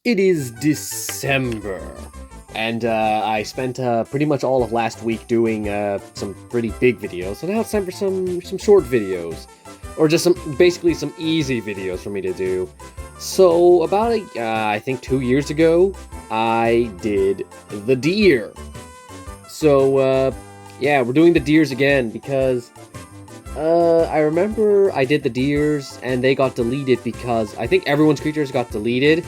It is December, and I spent pretty much all of last week doing some pretty big videos, so now it's time for some short videos, or just basically some easy videos for me to do. So about I think 2 years ago, I did the deer. So yeah, we're doing the deers again because I remember I did the deers and they got deleted because I think everyone's creatures got deleted.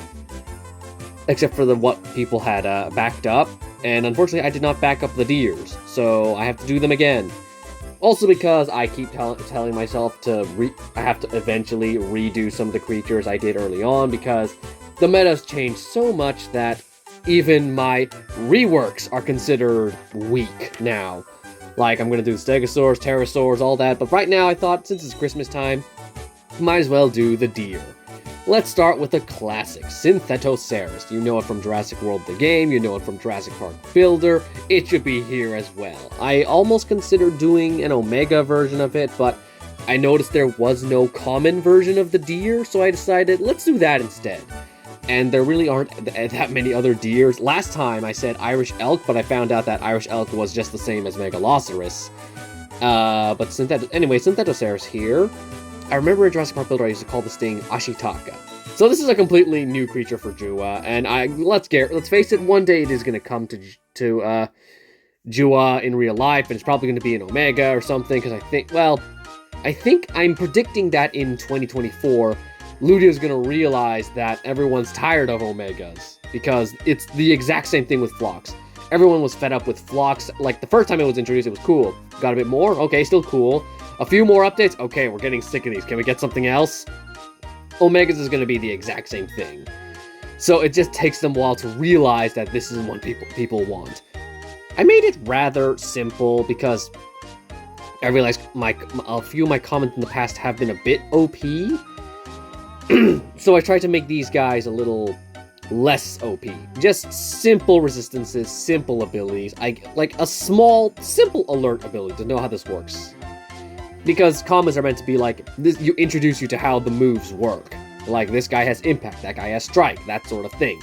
Except for what people had backed up, and unfortunately I did not back up the deers, so I have to do them again. Also because I keep telling myself I have to eventually redo some of the creatures I did early on, because the meta's changed so much that even my reworks are considered weak now. Like, I'm gonna do the Stegosaurs, Pterosaurs, all that, but right now I thought, since it's Christmas time, might as well do the deer. Let's start with the classic, Synthetoceras. You know it from Jurassic World the game, you know it from Jurassic Park Builder, it should be here as well. I almost considered doing an Omega version of it, but I noticed there was no common version of the deer, so I decided, let's do that instead. And there really aren't that many other deers. Last time I said Irish elk, but I found out that Irish elk was just the same as Megaloceros. But Synthetoceras here. I remember in Jurassic Park Builder I used to call this thing Ashitaka. So this is a completely new creature for JWA, and let's face it, one day it is going to come to JWA in real life, and it's probably going to be an Omega or something, because I think I'm predicting that in 2024, Ludia is going to realize that everyone's tired of Omegas, because it's the exact same thing with Phlox. Everyone was fed up with Phlox. Like, the first time it was introduced, it was cool. Got a bit more? Okay, still cool. A few more updates? Okay, we're getting sick of these. Can we get something else? Omegas is going to be the exact same thing. So it just takes them a while to realize that this is what people want. I made it rather simple because I realized a few of my comments in the past have been a bit OP. So I tried to make these guys a little less OP. Just simple resistances, simple abilities. Like a small, simple alert ability to know how this works. Because commons are meant to be like, this, introduce you to how the moves work. Like, this guy has impact, that guy has strike, that sort of thing.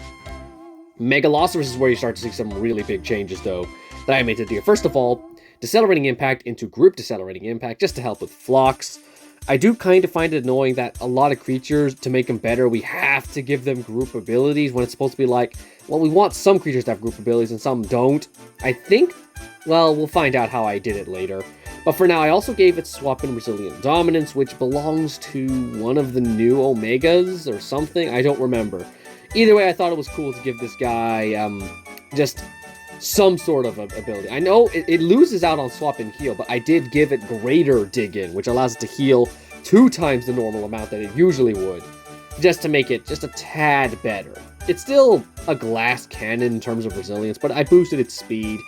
Megaloceros is where you start to see some really big changes, though, that I made to deer. First of all, decelerating impact into group decelerating impact, just to help with Phlox. I do kind of find it annoying that a lot of creatures, to make them better, we have to give them group abilities, when it's supposed to be like, well, we want some creatures to have group abilities and some don't. I think, well, we'll find out how I did it later. But for now, I also gave it Swap and Resilient Dominance, which belongs to one of the new Omegas or something. I don't remember. Either way, I thought it was cool to give this guy just some sort of ability. I know it loses out on Swap and Heal, but I did give it Greater Dig In, which allows it to heal 2 times the normal amount that it usually would, just to make it just a tad better. It's still a glass cannon in terms of resilience, but I boosted its speed.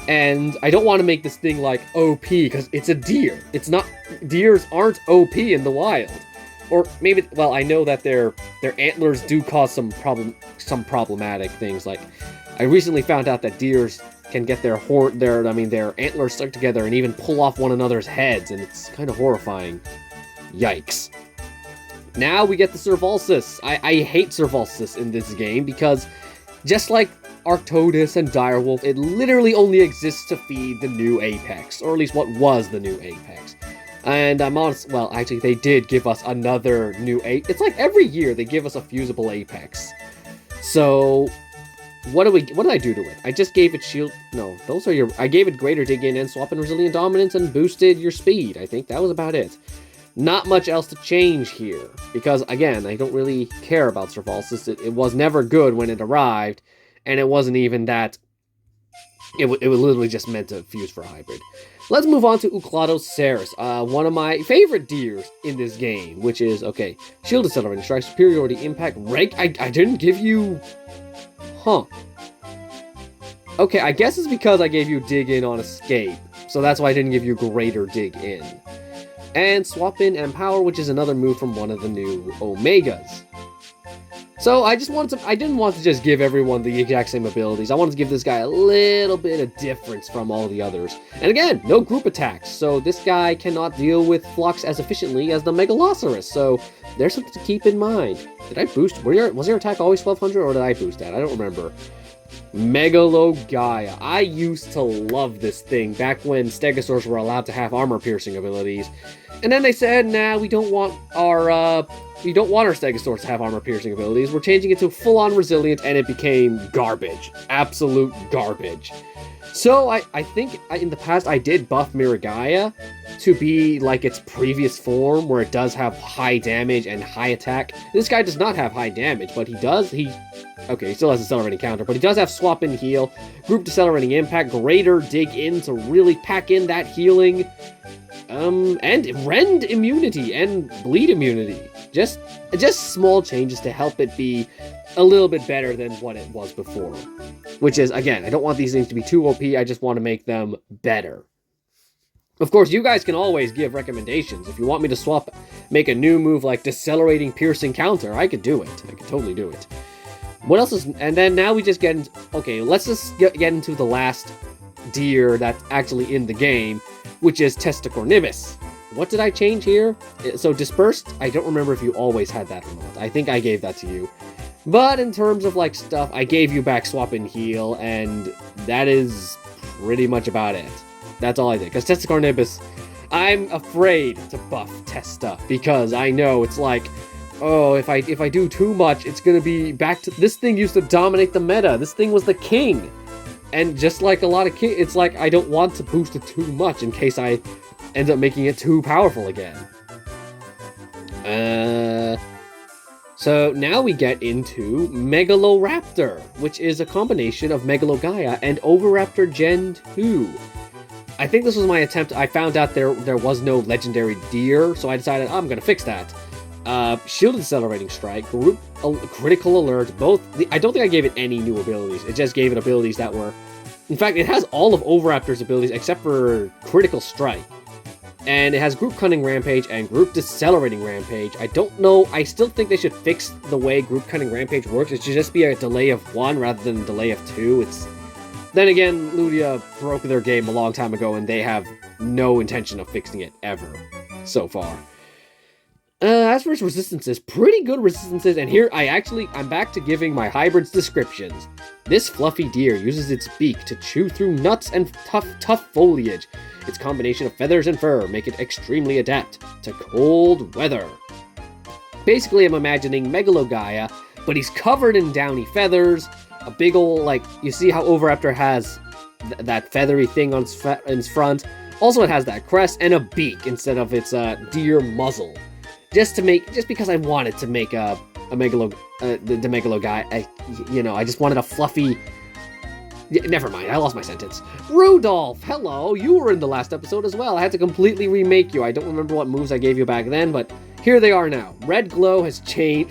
And I don't want to make this thing like OP, because it's a deer. It's not, deers aren't OP in the wild. Or maybe, well, I know that their antlers do cause some problematic things. Like, I recently found out that deers can get their antlers stuck together and even pull off one another's heads, and it's kind of horrifying. Yikes. Now we get the Suralis. I hate Suralis in this game because, just like Arctodus and Direwolf, it literally only exists to feed the new Apex, or at least what was the new Apex. And I'm honest, well, actually, they did give us another new Apex. It's like every year they give us a fusible Apex. So, what did I do to it? I just gave it shield, no, I gave it Greater Dig In and Swap and Resilient Dominance and boosted your speed. I think that was about it. Not much else to change here, because, again, I don't really care about Suralis. It was never good when it arrived. And it wasn't even that, it was literally just meant to fuse for a hybrid. Let's move on to Ukad-Saurus, one of my favorite deers in this game, which is, okay, Shield Accelerating Strike, Superiority Impact, Rank, I didn't give you, Okay, I guess it's because I gave you Dig In on Escape, so that's why I didn't give you Greater Dig In. And Swap In and Power, which is another move from one of the new Omegas. So I didn't want to just give everyone the exact same abilities. I wanted to give this guy a little bit of difference from all the others. And again, no group attacks, so this guy cannot deal with Phlox as efficiently as the Megaloceros. So there's something to keep in mind. Did I boost? Was your attack always 1200, or did I boost that? I don't remember. Megalo-Gaia. I used to love this thing back when Stegosaurs were allowed to have armor-piercing abilities. And then they said, nah, we don't want our Stegosaurs to have armor-piercing abilities. We're changing it to full-on resilient, and it became garbage. Absolute garbage. So I think in the past I did buff Miragaia to be like its previous form, where it does have high damage and high attack. This guy does not have high damage, but he still has Accelerating Counter, but he does have Swap and Heal, Group Decelerating Impact, Greater Dig In to really pack in that healing, and Rend Immunity and Bleed Immunity. Just small changes to help it be a little bit better than what it was before. Which is, again, I don't want these things to be too OP, I just want to make them better. Of course, you guys can always give recommendations. If you want me to make a new move like Decelerating Piercing Counter, I could do it. I could totally do it. What else is... And then now we just get into... Okay, let's just get into the last deer that's actually in the game, which is Testacornibus. What did I change here? So Dispersed, I don't remember if you always had that or not. I think I gave that to you. But in terms of, like, stuff, I gave you back Swap and Heal, and that is pretty much about it. That's all I did. Because Testacornibus, I'm afraid to buff Testa, because I know it's like, oh, if I do too much, it's gonna be back to... This thing used to dominate the meta. This thing was the king. And just like a lot of kids, it's like I don't want to boost it too much in case I end up making it too powerful again. So now we get into Megalo-Raptor, which is a combination of Megalo-Gaia and Oviraptor Gen 2. I think this was my attempt. I found out there was no legendary deer, so I decided I'm going to fix that. Shielded Accelerating Strike, Group Critical Alert, both... I don't think I gave it any new abilities. It just gave it abilities that were... In fact, it has all of Oviraptor's abilities except for Critical Strike. And it has Group Cunning Rampage and Group Decelerating Rampage. I don't know, I still think they should fix the way Group Cunning Rampage works. It should just be a delay of 1 rather than a delay of 2. Then again, Ludia broke their game a long time ago and they have no intention of fixing it ever, so far. As for its resistances, pretty good resistances, and here I'm back to giving my hybrids descriptions. This fluffy deer uses its beak to chew through nuts and tough foliage. Its combination of feathers and fur make it extremely adept to cold weather. Basically, I'm imagining Megalo-Gaia, but he's covered in downy feathers, a big ol', like, you see how Oviraptor has that feathery thing on its front? Also, it has that crest and a beak instead of its deer muzzle. Just because I wanted to make the Megalo-Gaia, I just wanted a fluffy... Never mind, I lost my sentence. Rudolph, hello, you were in the last episode as well. I had to completely remake you. I don't remember what moves I gave you back then, but here they are now. Red Glow has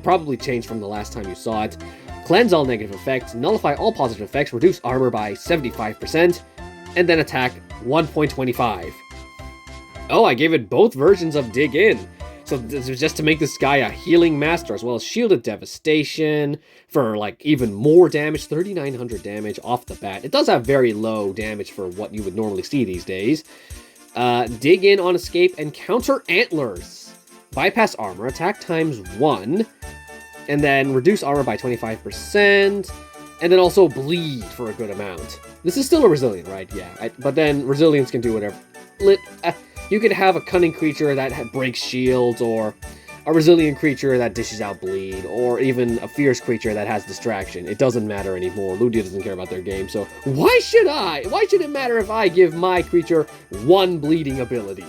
probably changed from the last time you saw it. Cleanse all negative effects, nullify all positive effects, reduce armor by 75%, and then attack 1.25. Oh, I gave it both versions of Dig In. So this was just to make this guy a healing master, as well as shielded devastation for like even more damage, 3,900 damage off the bat. It does have very low damage for what you would normally see these days. Dig in on escape and counter antlers. Bypass armor, attack times 1, and then reduce armor by 25%, and then also bleed for a good amount. This is still a resilient, right? Yeah, but then resilience can do whatever. You could have a cunning creature that breaks shields, or a resilient creature that dishes out bleed, or even a fierce creature that has distraction. It doesn't matter anymore. Ludia doesn't care about their game, so why should I? Why should it matter if I give my creature 1 bleeding ability?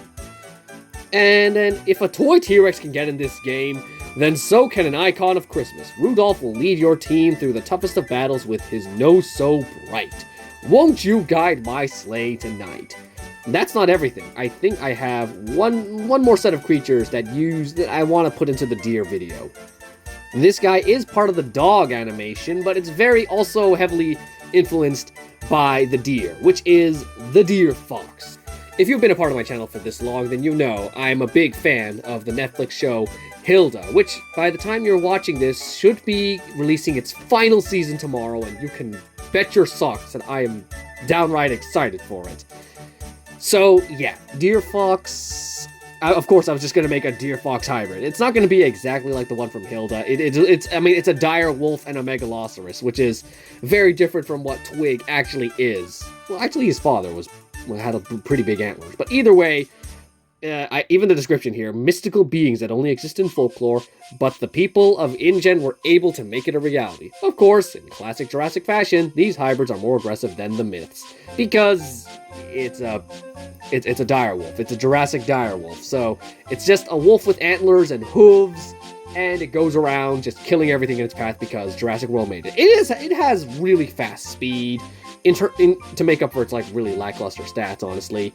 And then, if a toy T-Rex can get in this game, then so can an icon of Christmas. Rudolph will lead your team through the toughest of battles with his nose so bright. Won't you guide my sleigh tonight? That's not everything. I think I have one more set of creatures that I want to put into the deer video. This guy is part of the dog animation, but it's very also heavily influenced by the deer, which is the deer fox. If you've been a part of my channel for this long, then you know I'm a big fan of the Netflix show Hilda, which by the time you're watching this should be releasing its final season tomorrow, and you can bet your socks that I am downright excited for it. So, yeah, Deer Fox, of course, I was just going to make a deer-fox hybrid. It's not going to be exactly like the one from Hilda. I mean, it's a dire wolf and a Megaloceros, which is very different from what Twig actually is. Well, actually, his father had a pretty big antlers. But either way, even the description here, mystical beings that only exist in folklore, but the people of InGen were able to make it a reality. Of course, in classic Jurassic fashion, these hybrids are more aggressive than the myths, because it's a dire wolf. It's a Jurassic dire wolf. So it's just a wolf with antlers and hooves, and it goes around just killing everything in its path because Jurassic World made it. It has really fast speed to make up for its like really lackluster stats, honestly.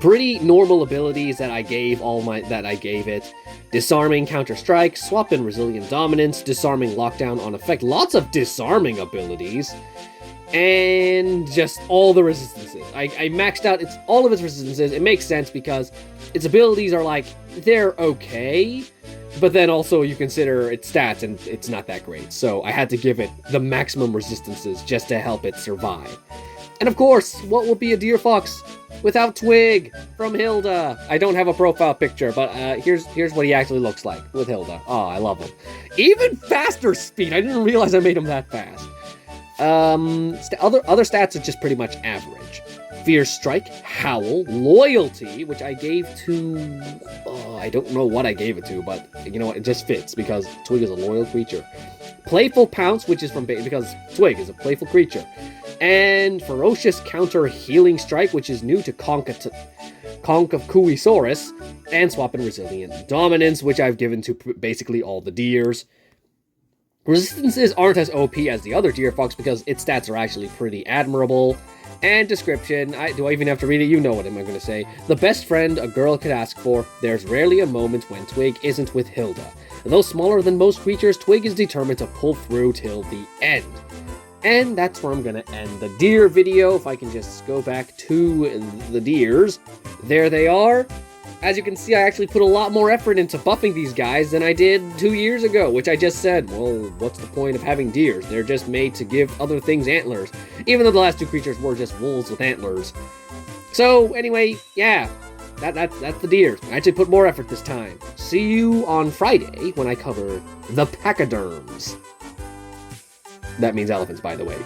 Pretty normal abilities that I gave it. Disarming Counter-Strike, Swap and Resilient Dominance, Disarming Lockdown on Effect, lots of disarming abilities, and just all the resistances. I maxed out all of its resistances. It makes sense because its abilities are like, they're okay, but then also you consider its stats and it's not that great. So I had to give it the maximum resistances just to help it survive. And of course, what will be a deer fox without Twig from Hilda? I don't have a profile picture, but here's what he actually looks like with Hilda. Oh, I love him. Even faster speed. I didn't realize I made him that fast. Other stats are just pretty much average. Fierce Strike, Howl, Loyalty, which I gave to... I don't know what I gave it to, but you know what? It just fits because Twig is a loyal creature. Playful Pounce, which is because Twig is a playful creature. And Ferocious Counter Healing Strike, which is new to Conk of Kuisaurus. And Swap and Resilient Dominance, which I've given to basically all the deers. Resistances aren't as OP as the other deer fox because its stats are actually pretty admirable. And description, do I even have to read it? You know what I'm going to say. The best friend a girl could ask for. There's rarely a moment when Twig isn't with Hilda. And though smaller than most creatures, Twig is determined to pull through till the end. And that's where I'm going to end the deer video. If I can just go back to the deers. There they are. As you can see, I actually put a lot more effort into buffing these guys than I did 2 years ago, which I just said, well, what's the point of having deers? They're just made to give other things antlers, even though the last two creatures were just wolves with antlers. So, anyway, yeah, that's the deers. I actually put more effort this time. See you on Friday when I cover the pachyderms. That means elephants, by the way.